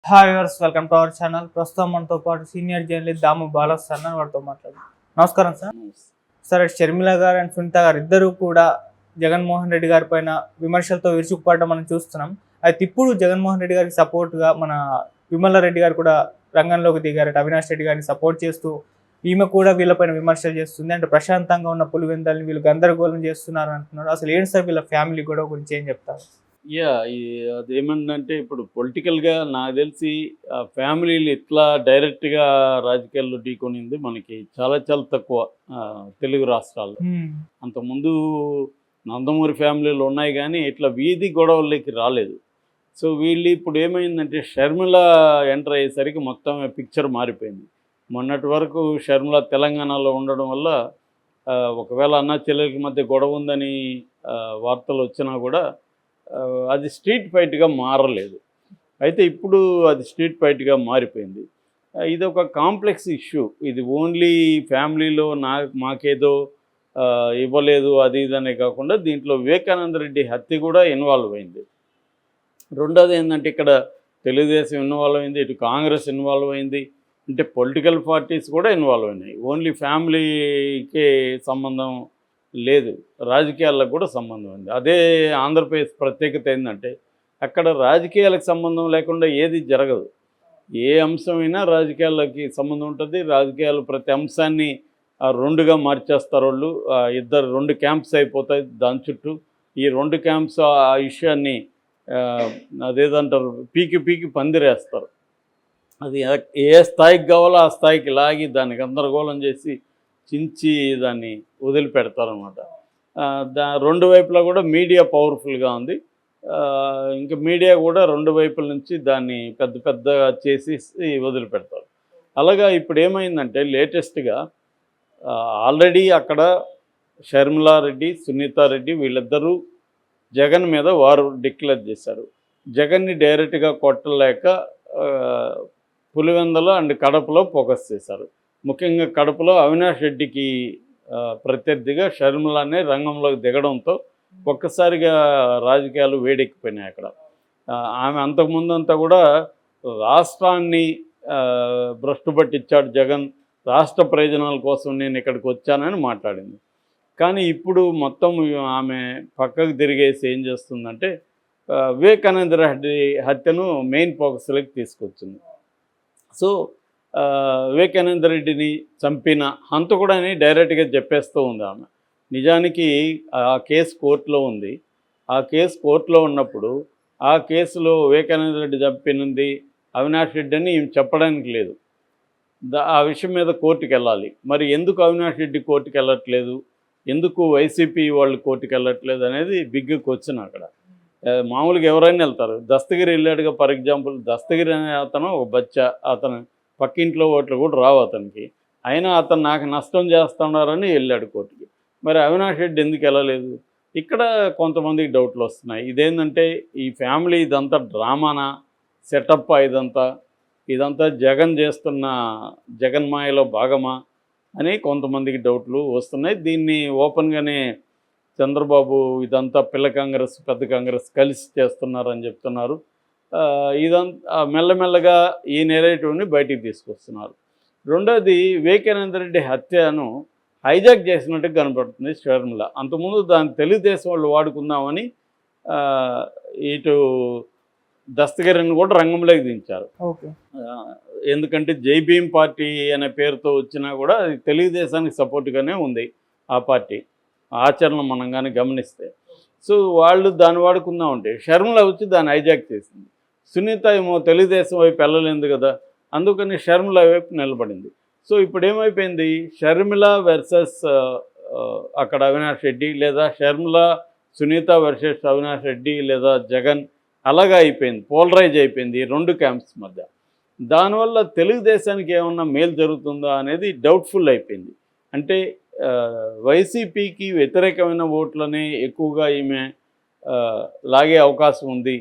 Hi viewers, welcome to our channel. ప్రస్తుతం మనతో పాటు సీనియర్ జర్నలిస్ట్ దాము బాలాస్ సార్ వారితో మాట్లాడు. నమస్కారం సార్. సార్, షర్మిల గారు అండ్ సునీత గారు ఇద్దరు కూడా జగన్మోహన్ రెడ్డి గారి పైన విమర్శలతో విరుచుకుపడడం మనం చూస్తున్నాం. అయితే ఇప్పుడు జగన్మోహన్ రెడ్డి గారికి సపోర్ట్గా మన విమల రెడ్డి గారు కూడా రంగంలోకి దిగారట. అవినాష్ రెడ్డి గారిని సపోర్ట్ చేస్తూ ఈమె కూడా వీళ్ళపైన విమర్శలు చేస్తుంది. అంటే ప్రశాంతంగా ఉన్న పులివెందల్ని వీళ్ళు గందరగోళం చేస్తున్నారు అంటున్నారు. అసలు ఏంటి సార్ వీళ్ళ ఫ్యామిలీ గొడవ గురించి ఏం చెప్తారు? అదేమంటే ఇప్పుడు పొలిటికల్గా నాకు తెలిసి ఫ్యామిలీలు ఇట్లా డైరెక్ట్గా రాజకీయాల్లో ఢీకొనింది మనకి చాలా చాలా తక్కువ తెలుగు రాష్ట్రాల్లో. అంతకుముందు నందమూరి ఫ్యామిలీలు ఉన్నాయి కానీ ఇట్లా వీధి గొడవలకి రాలేదు. సో వీళ్ళు ఇప్పుడు ఏమైందంటే షర్మిల ఎంటర్ అయ్యేసరికి మొత్తం పిక్చర్ మారిపోయింది. మొన్నటి వరకు షర్మిల తెలంగాణలో ఉండడం వల్ల ఒకవేళ అన్నా చెల్లెలకి మధ్య గొడవ ఉందని వార్తలు వచ్చినా కూడా అది స్ట్రీట్ ఫైట్గా మారలేదు. అయితే ఇప్పుడు అది స్ట్రీట్ ఫైట్గా మారిపోయింది. ఇది ఒక కాంప్లెక్స్ ఇష్యూ. ఇది ఓన్లీ ఫ్యామిలీలో మాకేదో ఇవ్వలేదు అది ఇదనే కాకుండా దీంట్లో వివేకానంద రెడ్డి హత్య కూడా ఇన్వాల్వ్ అయింది. రెండోది ఏంటంటే ఇక్కడ తెలుగుదేశం ఇన్వాల్వ్ అయింది, ఇటు కాంగ్రెస్ ఇన్వాల్వ్ అయింది, అంటే పొలిటికల్ పార్టీస్ కూడా ఇన్వాల్వ్ అయినాయి. ఓన్లీ ఫ్యామిలీకే సంబంధం లేదు, రాజకీయాలకు కూడా సంబంధం ఉంది. అదే ఆంధ్రప్రదేశ్ ప్రత్యేకత ఏంటంటే అక్కడ రాజకీయాలకు సంబంధం లేకుండా ఏది జరగదు. ఏ అంశమైనా రాజకీయాలకి సంబంధం ఉంటుంది. రాజకీయాలు ప్రతి అంశాన్ని రెండుగా మార్చేస్తారు వాళ్ళు. రెండు క్యాంప్స్ అయిపోతాయి దాని చుట్టూ. ఈ రెండు క్యాంప్స్ ఆ విషయాన్ని అదేదంటారు పీకి పందిరేస్తారు. అది ఏ స్థాయికి కావాలో ఆ స్థాయికి లాగి దాన్ని గందరగోళం చేసి చించి దాన్ని వదిలిపెడతారనమాట. రెండు వైపులా కూడా మీడియా పవర్ఫుల్గా ఉంది. ఇంకా మీడియా కూడా రెండు వైపుల నుంచి దాన్ని పెద్దగా చేసి వదిలిపెడతారు. అలాగా ఇప్పుడు ఏమైందంటే లేటెస్ట్గా ఆల్రెడీ అక్కడ షర్మిలారెడ్డి, సునీతారెడ్డి వీళ్ళిద్దరూ జగన్ మీద వారు డిక్లేర్ చేశారు. జగన్ని డైరెక్ట్గా కొట్టలేక పులివెందుల అండ్ కడపలో ఫోకస్ చేశారు. ముఖ్యంగా కడపలో అవినాష్ రెడ్డికి ప్రత్యర్థిగా షర్మిలానే రంగంలోకి దిగడంతో ఒక్కసారిగా రాజకీయాలు వేడెక్కిపోయినాయి అక్కడ. ఆమె అంతకుముందంతా కూడా రాష్ట్రాన్ని భ్రష్టు పట్టించాడు జగన్, రాష్ట్ర ప్రయోజనాల కోసం నేను ఇక్కడికి వచ్చానని మాట్లాడింది. కానీ ఇప్పుడు మొత్తం ఆమె పక్కకు తిరిగేసి ఏం చేస్తుందంటే వివేకానంద రెడ్డి హత్యను మెయిన్ ఫోకస్లోకి తీసుకొచ్చింది. సో వివేకానంద రెడ్డిని చంపిన హంతకుడని డైరెక్ట్గా చెప్పేస్తూ ఉంది ఆమె. నిజానికి ఆ కేసు కోర్టులో ఉంది. ఆ కేసు కోర్టులో ఉన్నప్పుడు ఆ కేసులో వివేకానంద రెడ్డి చంపినది అవినాష్ రెడ్డి అని చెప్పడానికి లేదు. ఆ విషయం మీద కోర్టుకు వెళ్ళాలి. మరి ఎందుకు అవినాష్ రెడ్డి కోర్టుకు వెళ్ళట్లేదు, ఎందుకు వైసీపీ వాళ్ళు కోర్టుకు వెళ్ళట్లేదు అనేది బిగ్ క్వశ్చన్ అక్కడ. మామూలుగా ఎవరైనా వెళ్తారు. దస్తగిరి వెళ్ళాడుగా, ఫర్ ఎగ్జాంపుల్. దస్తగిరి అనే అతను ఒక బచ్చా, అతను పక్కింట్లో ఓట్లు కూడా రావు అతనికి. అయినా అతను నాకు నష్టం చేస్తున్నారని వెళ్ళాడు కోర్టుకి. మరి అవినాష్ రెడ్డి ఎందుకు వెళ్ళలేదు? ఇక్కడ కొంతమందికి డౌట్లు వస్తున్నాయి. ఇదేంటంటే ఈ ఫ్యామిలీ ఇదంతా డ్రామానా, సెటప్ ఇదంతా జగన్ చేస్తున్న జగన్మాయలో భాగమా అని కొంతమందికి డౌట్లు వస్తున్నాయి. దీన్ని ఓపెన్గానే చంద్రబాబు ఇదంతా పిల్ల కాంగ్రెస్ పెద్ద కాంగ్రెస్ కలిసి చేస్తున్నారని చెప్తున్నారు. ఇదంతా మెల్లమెల్లగా ఈ నెరేటివ్ని బయటికి తీసుకొస్తున్నారు. రెండోది వివేకానంద రెడ్డి హత్యను హైజాక్ చేసినట్టు కనపడుతుంది షర్మిల. అంతకుముందు దాన్ని తెలుగుదేశం వాళ్ళు వాడుకుందామని ఇటు దస్తగిరిని కూడా రంగంలోకి దించారు. ఎందుకంటే జై భీమ్ పార్టీ అనే పేరుతో వచ్చినా కూడా అది తెలుగుదేశానికి సపోర్ట్గానే ఉంది ఆ పార్టీ ఆచరణ మనం కానీ గమనిస్తే. సో వాళ్ళు దాన్ని వాడుకుందామంటే షర్మిల వచ్చి దాన్ని హైజాక్ చేసింది. సునీత ఏమో తెలుగుదేశం వైపు వెళ్ళలేదు కదా, అందుకని షర్మిల వైపు నిలబడింది. సో ఇప్పుడు ఏమైపోయింది, షర్మిల వర్సెస్ అక్కడ అవినాష్ రెడ్డి, లేదా షర్మిల సునీత వర్సెస్ అవినాష్ రెడ్డి లేదా జగన్, అలాగా అయిపోయింది. పోలరైజ్ అయిపోయింది ఈ రెండు క్యాంప్స్ మధ్య. దానివల్ల తెలుగుదేశానికి ఏమన్నా మేలు జరుగుతుందా అనేది డౌట్ఫుల్ అయిపోయింది. అంటే వైసీపీకి వ్యతిరేకమైన ఓట్లనే ఎక్కువగా ఈమె లాగే అవకాశం ఉంది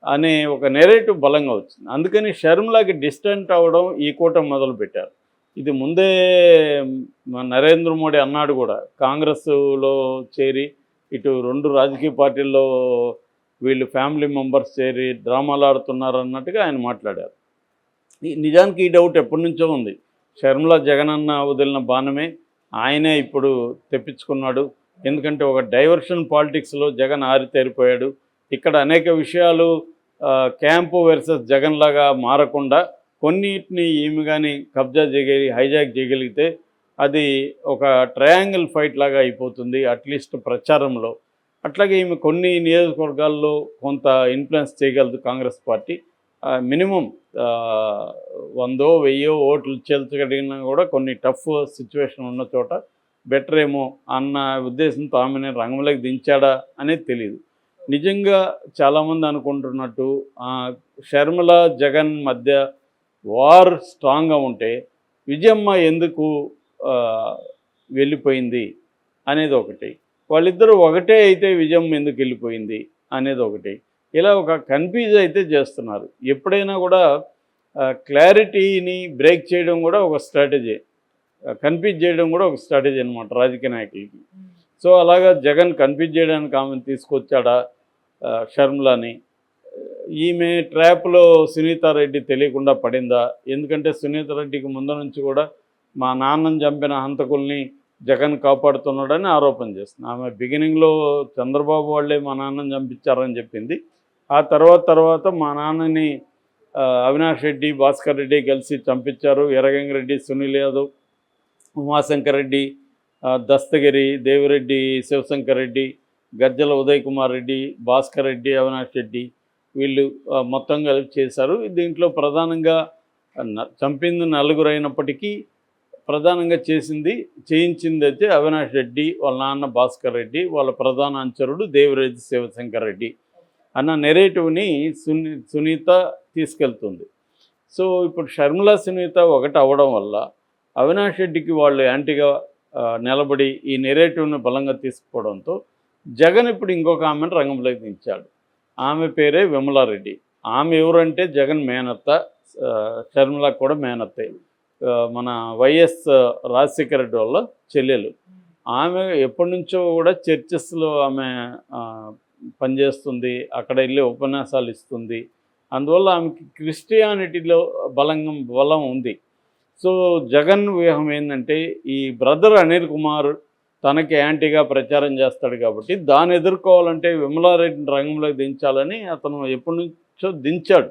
అనే ఒక నెరేటివ్ బలంగా వచ్చింది. అందుకని షర్మిలాకి డిస్టెంట్ అవ్వడం ఈ కూటమి మొదలుపెట్టారు. ఇది ముందే నరేంద్ర మోడీ అన్నాడు కూడా, కాంగ్రెస్లో చేరి ఇటు రెండు రాజకీయ పార్టీల్లో వీళ్ళు ఫ్యామిలీ మెంబర్స్ చేరి డ్రామాలు ఆడుతున్నారు అన్నట్టుగా ఆయన మాట్లాడారు. నిజానికి ఈ డౌట్ ఎప్పటి నుంచో ఉంది. షర్మిల జగనన్న వదిలిన బాణమే ఆయనే ఇప్పుడు తెప్పించుకున్నాడు. ఎందుకంటే ఒక డైవర్షన్ పాలిటిక్స్లో జగన్ ఆరితేరిపోయాడు. ఇక్కడ అనేక విషయాలు క్యాంపు వర్సెస్ జగన్ లాగా మారకుండా కొన్నిటిని ఈమె కానీ కబ్జా హైజాక్ చేయగలిగితే అది ఒక ట్రయాంగిల్ ఫైట్ లాగా అయిపోతుంది అట్లీస్ట్ ప్రచారంలో. అట్లాగే ఈమె కొన్ని నియోజకవర్గాల్లో కొంత ఇన్ఫ్లుయెన్స్ చేయగలదు కాంగ్రెస్ పార్టీ. మినిమం 100 1000 ఓట్లు చేల్చగలిగినా కూడా కొన్ని టఫ్ సిచ్యువేషన్ ఉన్న చోట బెటర్ ఏమో అన్న ఉద్దేశంతో ఆమెను రంగంలోకి దించాడా అనేది తెలియదు. నిజంగా చాలామంది అనుకుంటున్నట్టు షర్మిల జగన్ మధ్య వార్ స్ట్రాంగ్గా ఉంటే విజయమ్మ ఎందుకు వెళ్ళిపోయింది అనేది ఒకటి, వాళ్ళిద్దరూ ఒకటే అయితే విజయమ్మ ఎందుకు వెళ్ళిపోయింది అనేది ఒకటి, ఇలా ఒక కన్ఫ్యూజ్ అయితే చేస్తున్నారు. ఎప్పుడైనా కూడా క్లారిటీని బ్రేక్ చేయడం కూడా ఒక స్ట్రాటజీ, కన్ఫ్యూజ్ చేయడం కూడా ఒక స్ట్రాటజీ అనమాట రాజకీయ నాయకులకి. సో అలాగా జగన్ కన్ఫ్యూజ్ చేయడానికి ఆమెను తీసుకొచ్చాడా షర్మిలని? ఈమె ట్రాప్లో సునీతారెడ్డి తెలియకుండా పడిందా? ఎందుకంటే సునీతారెడ్డికి ముందు నుంచి కూడా మా నాన్నని చంపిన హంతకుల్ని జగన్ కాపాడుతున్నాడని ఆరోపణ చేస్తుంది. ఆమె బిగినింగ్లో చంద్రబాబు వాళ్ళే మా నాన్నని చంపించారని చెప్పింది. ఆ తర్వాత మా నాన్నని అవినాష్ రెడ్డి, భాస్కర్ రెడ్డి కలిసి చంపించారు. ఎర్రగంగిరెడ్డి, సునీల్ యాదవ్, ఉమాశంకర్ రెడ్డి, దస్తగిరి, దేవిరెడ్డి, శివశంకర్ రెడ్డి, గజ్జల ఉదయ్ కుమార్ రెడ్డి, భాస్కర్ రెడ్డి, అవినాష్ రెడ్డి వీళ్ళు మొత్తం కలిపి చేశారు. దీంట్లో ప్రధానంగా చంపింది 4 అయినప్పటికీ ప్రధానంగా చేయించింది అయితే అవినాష్ రెడ్డి, వాళ్ళ నాన్న భాస్కర్ రెడ్డి, వాళ్ళ ప్రధాన అనుచరుడు దేవిరెడ్డి శివశంకర్ రెడ్డి అన్న నెరేటివ్ని సునీత తీసుకెళ్తుంది. సో ఇప్పుడు షర్మిల సునీత ఒకటి అవ్వడం వల్ల అవినాష్ రెడ్డికి వాళ్ళు యాంటీగా నిలబడి ఈ నెరేటివ్ని బలంగా తీసుకుపోవడంతో జగన్ ఇప్పుడు ఇంకొక ఆమెను రంగంలోకి దించాడు. ఆమె పేరే విమలారెడ్డి. ఆమె ఎవరంటే జగన్ మేనత్త, షర్మిలకు కూడా మేనత్తే. మన వైఎస్ రాజశేఖర రెడ్డి వాళ్ళ చెల్లెలు. ఆమె ఎప్పటి నుంచో కూడా చర్చెస్లో ఆమె పనిచేస్తుంది, అక్కడ వెళ్ళి ఉపన్యాసాలు ఇస్తుంది. అందువల్ల ఆమెకి క్రిస్టియానిటీలో బలం ఉంది. సో జగన్ వ్యూహం ఏంటంటే ఈ బ్రదర్ అనిల్ కుమార్ తనకి యాంటీగా ప్రచారం చేస్తాడు కాబట్టి దాన్ని ఎదుర్కోవాలంటే విమలారెడ్డిని రంగంలోకి దించాలని అతను ఎప్పటి నుంచో దించాడు.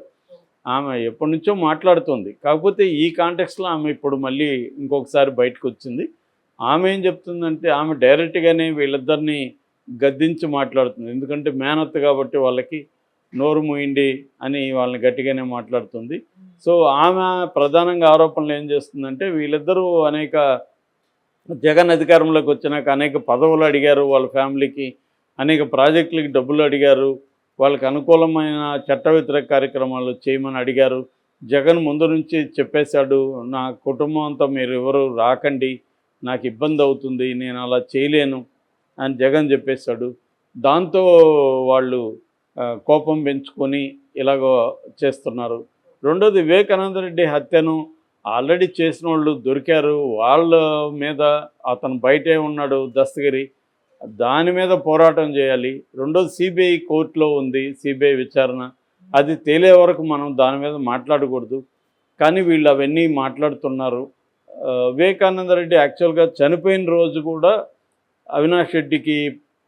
ఆమె ఎప్పటి నుంచో మాట్లాడుతుంది. కాకపోతే ఈ కాంటెక్స్లో ఆమె ఇప్పుడు మళ్ళీ ఇంకొకసారి బయటకు వచ్చింది. ఆమె ఏం చెప్తుందంటే ఆమె డైరెక్ట్గానే వీళ్ళిద్దరిని గద్దించి మాట్లాడుతుంది. ఎందుకంటే మేనత్ కాబట్టి వాళ్ళకి నోరు మూయండి అని వాళ్ళని గట్టిగానే మాట్లాడుతుంది. సో ఆమె ప్రధానంగా ఆరోపణలు ఏం చేస్తుందంటే వీళ్ళిద్దరూ అనేక జగన్ అధికారంలోకి వచ్చినాక అనేక పదవులు అడిగారు, వాళ్ళ ఫ్యామిలీకి అనేక ప్రాజెక్టులకి డబ్బులు అడిగారు, వాళ్ళకి అనుకూలమైన చట్ట వ్యతిరేక కార్యక్రమాలు చేయమని అడిగారు. జగన్ ముందు నుంచి చెప్పేశాడు, నా కుటుంబం అంతా మీరు ఎవరు రాకండి, నాకు ఇబ్బంది అవుతుంది, నేను అలా చేయలేను అని జగన్ చెప్పేశాడు. దాంతో వాళ్ళు కోపం పెంచుకొని ఇలాగో చేస్తున్నారు. రెండోది వివేకానంద రెడ్డి హత్యను ఆల్రెడీ చేసిన వాళ్ళు దొరికారు, వాళ్ళ మీద అతను బయటే ఉన్నాడు దస్తగిరి, దాని మీద పోరాటం చేయాలి. రెండోది సిబిఐ కోర్టులో ఉంది, సిబిఐ విచారణ, అది తేలే వరకు మనం దాని మీద మాట్లాడకూడదు. కానీ వీళ్ళు అవన్నీ మాట్లాడుతున్నారు. వివేకానంద రెడ్డి యాక్చువల్గా చనిపోయిన రోజు కూడా అవినాష్ రెడ్డికి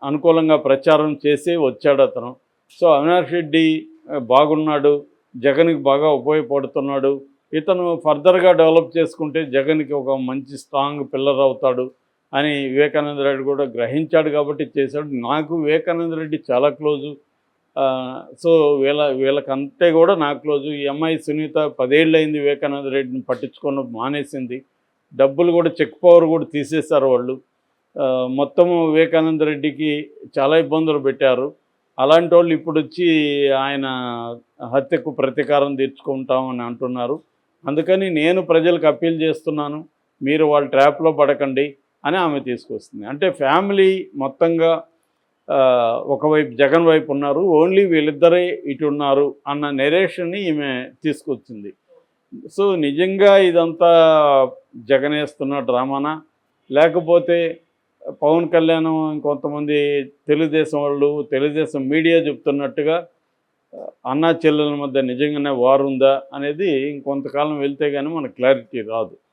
అనుకూలంగా ప్రచారం చేసి వచ్చాడు అతను. సో అవినాష్ రెడ్డి బాగున్నాడు, జగన్కి బాగా ఉపయోగపడుతున్నాడు, ఇతను ఫర్దర్గా డెవలప్ చేసుకుంటే జగన్కి ఒక మంచి స్ట్రాంగ్ పిల్లర్ అవుతాడు అని వివేకానంద రెడ్డి కూడా గ్రహించాడు కాబట్టి చేశాడు. నాకు వివేకానంద రెడ్డి చాలా క్లోజు. సో వీళ్ళకంటే కూడా నాకు క్లోజు. ఈ అమ్మాయి సునీత 10 ఏళ్ళు అయింది వివేకానంద రెడ్డిని పట్టించుకొని మానేసింది. డబ్బులు కూడా చెక్ పవర్ కూడా తీసేశారు వాళ్ళు. మొత్తము వివేకానంద రెడ్డికి చాలా ఇబ్బందులు పెట్టారు. అలాంటి వాళ్ళు ఇప్పుడు వచ్చి ఆయన హత్యకు ప్రతీకారం తీర్చుకుంటామని అంటున్నారు. అందుకని నేను ప్రజలకు అప్పీల్ చేస్తున్నాను, మీరు వాళ్ళ ట్రాప్లో పడకండి అని ఆమె తీసుకొస్తుంది. అంటే ఫ్యామిలీ మొత్తంగా ఒకవైపు జగన్ వైపు ఉన్నారు, ఓన్లీ వీళ్ళిద్దరే ఇటు ఉన్నారు అన్న నెరేషన్ని ఈమె తీసుకొచ్చింది. సో నిజంగా ఇదంతా జగన్ వేస్తున్న డ్రామానా, లేకపోతే పవన్ కళ్యాణ్ ఇంకొంతమంది తెలుగుదేశం వాళ్ళు, తెలుగుదేశం మీడియా చెప్తున్నట్టుగా అన్నా చెల్లెల మధ్య నిజంగానే వార్ ఉందా అనేది ఇంకొంతకాలం వెళ్తే కానీ మనకు క్లారిటీ రాదు.